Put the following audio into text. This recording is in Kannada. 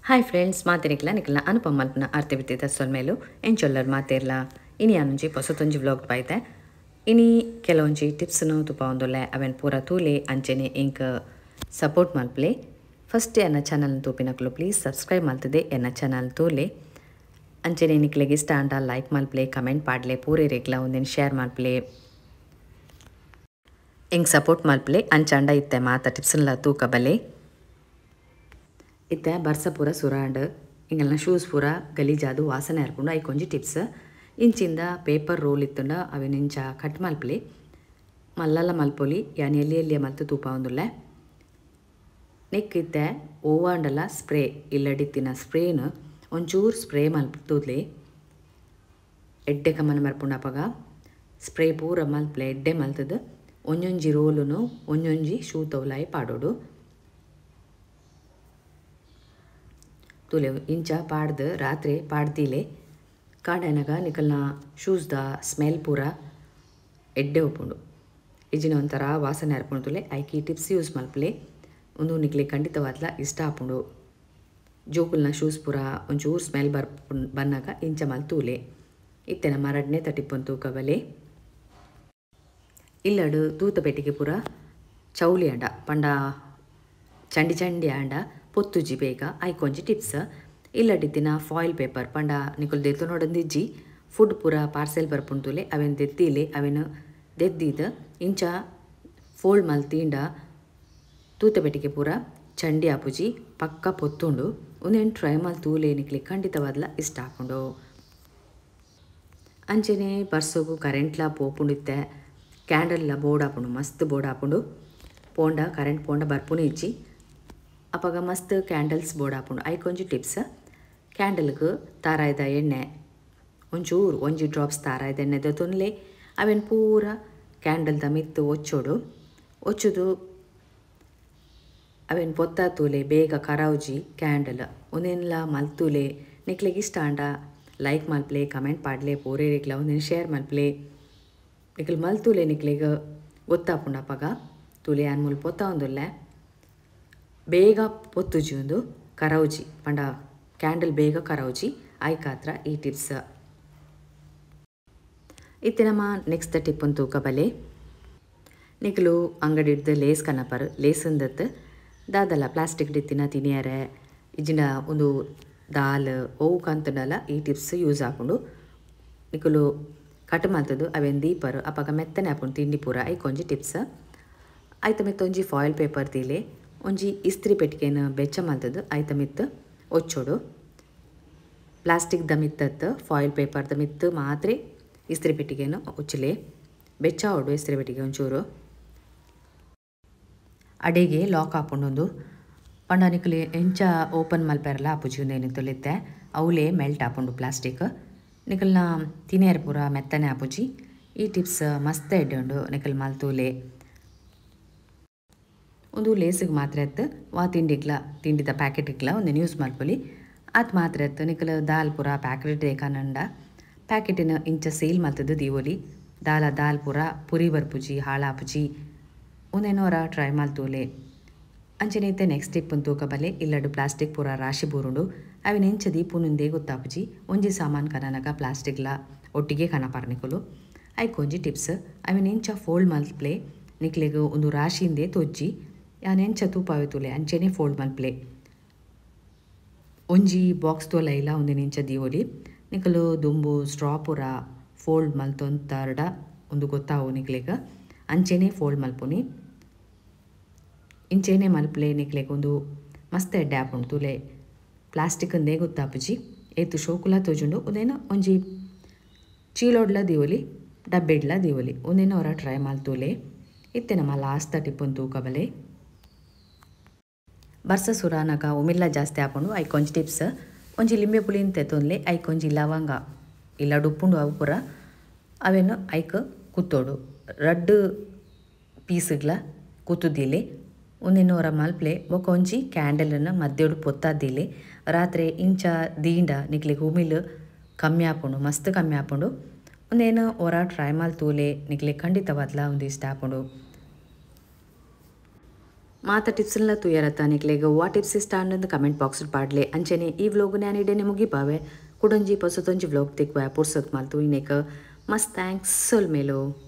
ಹಾಯ್ ಫ್ರೆಂಡ್ಸ್ ಮಾತಿನಿಕ್ಲ ನಿಕ್ಲ ಅನುಪಮ ಮಲ್ಪನ ಆರ್ತಿ ಬಿತ್ತಿದ ಸೊಲ್ಮೇಲು ಎಂಚೊಲ್ಲರ್ ಮಾತೇರ್ಲ ಇನಿ ಅನುಂಜಿ ಹೊಸತೊಂಜಿ ವ್ಲಾಗ್ ಪಾಯ್ತೆ ಇನಿ ಕೆಲವೊಂಜಿ ಟಿಪ್ಸ್ನು ತುಪ ಒಂದೊಲ್ಲೆ ಅವೆನ್ ಪೂರ ತೂಲೆ ಅಂಚೆನೆ ಇಂಕ್ ಸಪೋರ್ಟ್ ಮಲ್ಪಲೆ ಫಸ್ಟ್ ಎನ್ನ ಚಾನಲ್ನ ತೂಪಿನಕ್ಲು ಪ್ಲೀಸ್ ಸಬ್ಸ್ಕ್ರೈಬ್ ಮಲ್ತದೆ ಎನ್ನ ಚಾನಲ್ ತೂಲೆ ಅಂಚೆನೆ ನಿಕ್ಲೆಗೆ ಇಷ್ಟ ಅಂಡ ಲೈಕ್ ಮಲ್ಪಲೆ ಕಮೆಂಟ್ ಪಾಡ್ಲೆ ಪೂರೆ ರೇಗ್ಲ ಒಂದಿನ ಶೇರ್ ಮಲ್ಪಲೆ ಇಂಕ್ ಸಪೋರ್ಟ್ ಮಲ್ಪಲೆ ಅಂಚಂಡ ಇತ್ತೆ ಮಾತ ಟಿಪ್ಸ್ಲ ತೂಕ ಬಲೆ ಇತ್ತೆ ಬರ್ಸ ಪೂರ ಸುರಾಂಡ್ ಇಂಗಲ್ನ ಶೂಸ್ ಪೂರ ಗಲೀಜಾದು ವಾಸನೆ ಹರ್ಕೊಂಡು ಐಕೊಂಜಿ ಟಿಪ್ಸ್ ಇಂಚಿಂದ ಪೇಪರ್ ರೋಲ್ ಇತ್ತುಂಡ ಅವಿನ ಇಂಚ ಕಟ್ ಮಲ್ಪಲಿ ಮಲ್ಲಲ್ಲ ಮಲ್ಪೊಲಿ ಯಾನ್ ಎಲ್ಲಿಯ ಮಲ್ತು ತೂಪ ಒಂದುಲ್ಲೆ ನೆಕ್ ಇತ್ತೆ ಓವಾಂಡಲ ಸ್ಪ್ರೇ ಇಲ್ಲಡಿತ್ತಿನ ಸ್ಪ್ರೇನ ಒಂಚೂರು ಸ್ಪ್ರೇ ಮಲ್ಪುದ್ಲಿ ಎಡ್ಡೆ ಕಮ್ಮನ ಮರ್ಪುಂಡಪಗ ಸ್ಪ್ರೇ ಪೂರ ಮಲ್ಪಲೆ ಎಡ್ಡೆ ಮಲ್ತದ ಒಂಜೊಂಜಿ ರೋಲುನು ಒಂಜೊಂಜಿ ಶೂ ತೌಲಾಯಿ ಪಾಡೋಡು ತುಲೆ ಇಂಚ ಪಾಡ್ದು ರಾತ್ರಿ ಪಾಡ್ದಿಲೆ ಕಾಡನಗ ನಿಕಲ್ನ ಶೂಸ್ದ ಸ್ಮೆಲ್ ಪೂರ ಎಡ್ಡೆ ಉಪ್ಪುಂಡು ಇಜಿನ ಒಂಥರ ವಾಸನೆ ಹರ್ಪುಂಡು ತುಲೆ ಐಕಿ ಟಿಪ್ಸ್ ಯೂಸ್ ಮಲ್ಪಲೆ ಒಂದು ನಿಕ್ಲೆ ಖಂಡಿತವಾದ್ಲ ಇಷ್ಟ ಆಪುಂಡು ಜೋಕುಲ್ನ ಶೂಸ್ ಪೂರ ಒಂಚೂರು ಸ್ಮೆಲ್ ಬನ್ನಾಗ ಇಂಚ ಮಲ್ತೂಲೆ ಇತ್ತೆನ ಮರಡ್ನೆ ತಟಿಪ್ಪೊಂದು ತೂಕಬಲೆ ಇಲ್ಲಡು ತೂತ ಪೆಟ್ಟಿಗೆ ಪೂರ ಚೌಲಿ ಅಂಡ ಪಂಡ ಚಂಡಿ ಚಂಡಿ ಅಂಡ ಪೊತ್ತುಜಿ ಬೇಗ ಐಕೊಂಜಿ ಟಿಪ್ಸ್ ಇಲ್ಲಡಿತ್ತಿನ ಫಾಯಿಲ್ ಪೇಪರ್ ಪಂಡ ನಿಕುಲು ದೆತ್ತು ನೋಡಂದಿಜ್ಜಿ ಫುಡ್ ಪೂರ ಪಾರ್ಸೆಲ್ ಬರ್ಪುಂತುಲೆ ಅವೆನ್ ದೆತ್ತಿಲೆ ಅವೆನ್ ದೆದ್ದಿದ ಇಂಚ ಫೋಲ್ಡ್ ಮಲ್ತಿಂಡ ತೂತ ಪೆಟ್ಟಿಗೆ ಪೂರ ಚಂಡಿ ಆಪುಜಿ ಪಕ್ಕ ಪೊತ್ತುಂಡು ಒಂದೇನು ಟ್ರೈ ಮಲ್ತೂಲೆ ನಿಕ್ಲಿ ಖಂಡಿತವಾದ್ಲ ಇಷ್ಟ ಆಪುಂಡು ಅಂಚೆನೆ ಬರ್ಸೋಗು ಕರೆಂಟ್ಲ ಪೋಪುಂಡಿತ್ತೆ ಕ್ಯಾಂಡಲ್ಲ ಬೋರ್ಡ್ ಆಪುಂಡು ಮಸ್ತ್ ಬೋರ್ಡ್ ಆಪುಂಡು ಪೋಂಡ ಕರೆಂಟ್ ಪೋಂಡ ಬರ್ಪುನೆ ಇಜ್ಜಿ ಅಪಗ ಮಸ್ತ್ ಕ್ಯಾಂಡಲ್ಸ್ ಬೋರ್ಡ್ ಆಪುಂಡು ಐಕೊಂಜಿ ಟಿಪ್ಸ್ ಕ್ಯಾಂಡಲ್ಗೆ ತಾರಾಯ್ದ ಎಣ್ಣೆ ಒಂಚೂರು ಒಂಜಿ ಡ್ರಾಪ್ಸ್ ತಾರಾಯ್ದ ಎಣ್ಣೆ ದೊತ್ತೊನ್ಲೆ ಅವೆನ್ ಪೂರ ಕ್ಯಾಂಡಲ್ದ ಮಿತ್ತು ಒಚ್ಚುದು ಅವೆನ್ ಪೊತ್ತಾತೂಲೆ ಬೇಗ ಕರೌಜಿ ಕ್ಯಾಂಡಲ್ ಒಂದೆನ್ಲ ಮಲ್ತೂಲೆ ನಿಕ್ಲೆಗೆ ಇಷ್ಟ ಅಂಡ ಲೈಕ್ ಮಲ್ಪಲೆ ಕಮೆಂಟ್ ಪಾಡ್ಲೆ ಪೂರೆ ರೇಗ್ಲ ಒಂದಿನ ಶೇರ್ ಮಲ್ಪಲೆ ನಿಕ್ಲು ಮಲ್ತೂಲೆ ನಿಕ್ಲೆಗೆ ಗೊತ್ತಾಪುಂಡು ಅಪಗ ತೂಲೆ ಅನ್ಮೂಲ್ ಪೊತ್ತ ಒಂದುಲ್ಲೆ ಬೇಗ ಪೊತ್ತುಜಿ ಒಂದು ಕರೌಜಿ ಪಂಡ ಕ್ಯಾಂಡಲ್ ಬೇಗ ಕರೌಜಿ ಐಕಾತ್ರ ಈ ಟಿಪ್ಸ್ ಇತ್ತೆ ನಮ್ಮ ನೆಕ್ಸ್ಟ್ ಟಿಪ್ ಒಂದು ತೂಕಬಲೆ ನಿಕ್ಲು ಅಂಗಡಿ ಹಿಡ್ದು ಲೇಸ್ ಕನಪರ್ ಲೇಸಂದತ್ತು ದಾದಲ್ಲ ಪ್ಲಾಸ್ಟಿಕ್ ಡಿತ್ತಿನ ತಿನಿಯರೆ ಇಜಿನ ಒಂದು ದಾಲ್ ಓವು ಕಂತುಂಡಲ ಈ ಟಿಪ್ಸ್ ಯೂಸ್ ಆಪುಂಡು ನಿಕುಲು ಕಟ್ ಮಲ್ತದು ಅವೆನ್ ದೀಪರು ಅಪಗ ಮೆತ್ತನೆ ಆಪುಂಡು ತಿಂಡಿ ಪೂರ ಐಕೊಂಜಿ ಟಿಪ್ಸ್ ಐತ ಮೆತ್ತ ಒಂಜಿ ಫಾಯಿಲ್ ಪೇಪರ್ ತೀಲೆ ಒಂಜಿ ಇಸ್ತ್ರಿ ಪೆಟ್ಟಿಗೆನ ಬೆಚ್ಚ ಮಲ್ತದು ಐತ ಮಿತ್ತು ಒಚ್ಚೋಡು ಪ್ಲಾಸ್ಟಿಕ್ದ ಮಿತ್ತತ್ತು ಫಾಯಿಲ್ ಪೇಪರ್ದ ಮಿತ್ತು ಮಾತ್ರ ಇಸ್ತ್ರಿ ಪೆಟ್ಟಿಗೆನ ಉಚ್ಚಲೆ ಬೆಚ್ಚ ಹೊಡು ಇಸ್ತ್ರಿ ಪೆಟ್ಟಿಗೆ ಒಂಚೂರು ಅಡೆಗೆ ಲಾಕ್ ಹಾಕೊಂಡೊಂದು ಪಂಡ ನಿಕುಲೆ ಎಂಚ ಓಪನ್ ಮಲ್ಪೆರಲ್ಲ ಆಪುಜಿ ಒಂದೇನು ತೊಲೆತ್ತೆ ಅವಲೇ ಮೆಲ್ಟ್ ಆಪುಂಡು ಪ್ಲಾಸ್ಟಿಕ್ ನಿಕಲ್ನ ತಿನೇರ್ ಪೂರ ಮೆತ್ತನೆ ಆಪುಜಿ ಈ ಟಿಪ್ಸ್ ಮಸ್ತ್ ಎಡ್ಡೆ ಉಂಡು ನಿಕಲ್ ಮಲ್ತೂಲೆ ಒಂದು ಲೇಸಿಗೆ ಮಾತ್ರ ಎತ್ತು ವಾ ತಿಂಡಿದ ಪ್ಯಾಕೆಟಿಗ್ಲ ಒಂದು ಯೂಸ್ ಮಲ್ಪೊಲಿ ಅದು ಮಾತ್ರ ಎತ್ತು ನಿಕಲು ದಾಲ್ ಪೂರ ಪ್ಯಾಕೆಟ್ ಏಕಾನಂಡ ಪ್ಯಾಕೆಟಿನ ಇಂಚ ಸೇಲ್ ಮಲ್ತದ್ದು ದೀವೊಲಿ ದಾಲ್ ಪೂರ ಪುರಿ ಬರ್ಪುಜಿ ಹಾಳಾಪುಜಿ ಒಂದೇನೋರ ಟ್ರೈ ಮಲ್ತೂಲೆ ಅಂಚೆನೈತೆ ನೆಕ್ಸ್ಟ್ ಟಿಪ್ ಒಂದು ತೂಕಬಲೆ ಇಲ್ಲಡು ಪ್ಲಾಸ್ಟಿಕ್ ಪೂರ ರಾಶಿ ಬೂರುಂಡು ಅವಿನ ಎಂಚ ದೀಪುನುಂದೇ ಗೊತ್ತಾಪುಜಿ ಒಂಜಿ ಸಾಮಾನು ಕನನಗ ಪ್ಲಾಸ್ಟಿಕ್ಲ ಒಟ್ಟಿಗೆ ಕನಪಾರ್ನಿಕುಲು ಐಕೊಂಜಿ ಟಿಪ್ಸ್ ಅವಿನ ಎಂಚ ಫೋಲ್ಡ್ ಮಲ್ಪ್ಲೆ ನಿಕ್ಲೆಗೆ ಒಂದು ರಾಶಿಯಿಂದೇ ತೊಜ್ಜಿ ಯಾನ್ ಎಂಚ ತೂಪಾವೆ ತೂಲೆ ಅಂಚೆನೆ ಫೋಲ್ಡ್ ಮಲ್ಪ್ಲೆ ಒಂಜಿ ಬಾಕ್ಸ್ ತೋಲೈಲ ಒಂದಿನ ಇಂಚ ದೀವೊಲಿ ನಿಕಲು ದುಂಬು ಸ್ಟ್ರಾ ಪೂರ ಫೋಲ್ಡ್ ಮಲ್ತೊಂತರ್ಡ ಒಂದು ಗೊತ್ತಾವು ನಿಕ್ಲೆಗೆ ಅಂಚೆನೆ ಫೋಲ್ಡ್ ಮಲ್ಪುನಿ ಇಂಚೆನೆ ಮಲ್ಪಲೆ ನಿಕ್ಲೆಗೆ ಒಂದು ಮಸ್ತ್ ಎಡ್ಡೆ ಆಪುಂಡು ತೂಲೆ ಪ್ಲಾಸ್ಟಿಕ್ಂದೇ ಗೊತ್ತಾಪುಜಿ ಏತು ಶೋಕುಲ ತೋಜುಂಡು ಒಂದೇನು ಒಂಜಿ ಚೀಲೋಡ್ಲ ದೀವೊಲಿ ಡಬ್ಬೆಡ್ಲ ದೀವೊಲಿ ಒಂದೇನು ಅವರ ಟ್ರೈ ಮಲ್ತೂಲೆ ಇತ್ತೆ ನಮ್ಮ ಲಾಸ್ಟ್ ಟಿಪ್ ಒಂದು ತೂಕಬಲೆ ಬರ್ಸ ಸುರಾನಗ ಉಮಿಲ್ಲ ಜಾಸ್ತಿ ಆಪುಂಡು ಐಕೊಂಜಿ ಟಿಪ್ಸ್ ಒಂಜಿ ಲಿಂಬೆ ಪುಳಿನ ತೆತ್ತೊಂದ್ಲೆ ಐಕೊಂಜಿ ಲವಂಗ ಇಲ್ಲ ಡುಪ್ಪುಂಡು ಅವು ಪೂರ ಅವೇನು ಐಕ್ ಕುತ್ತೋಡು ರಡ್ಡು ಪೀಸ್ಗ್ಲ ಕುತ್ತುದಿಲೆ ಒಂದಿನೋರ ಮಲ್ಪ್ಲೆ ಒಂಜಿ ಕ್ಯಾಂಡಲನ್ನು ಮದ್ದೆಡು ಪೊತ್ತಾದಿಲೆ ರಾತ್ರಿ ಇಂಚ ದೀಂಡ ನಿಕ್ಲಿಗೆ ಉಮಿಲ್ ಕಮ್ಮಿ ಆಪುಂಡು ಮಸ್ತ್ ಕಮ್ಮಿ ಆಪುಂಡು ಒಂದೇನು ಹೊರ ಟ್ರೈ ಮಲ್ತೂಲೆ ನಿಕ್ಲೆ ಖಂಡಿತವಾದ್ಲ ಒಂದು ಇಷ್ಟ ಆಪುಂಡು ಮಾತ ಟಿಪ್ಸ್ನೆಲ್ಲ ತುಯ್ಯರತ್ತ ನಿಕ್ಲೆಗ್ ವಾ ಟಿಪ್ಸ್ ಇಷ್ಟ ಅನ್ನೊಂದು ಕಮೆಂಟ್ ಬಾಕ್ಸ್ ಪಾಡ್ಲೆ ಅಂಚನೆ ಈ ವ್ಲೋಗ್ ನಾನು ಇಡೇನೆ ಮುಗಿಪಾವೆ ಕುಡೊಂಜಿ ಪೊಸತೊಂಜಿ ವ್ಲೋಗ್ ತಿಕ್ವ ಪುರ್ಸೊತ್ ಮಾಲ್ತು ಇನ್ನೇಕ ಮಸ್ತ್ ಥ್ಯಾಂಕ್ಸ್ ಸೊಲ್ಮೇಲು.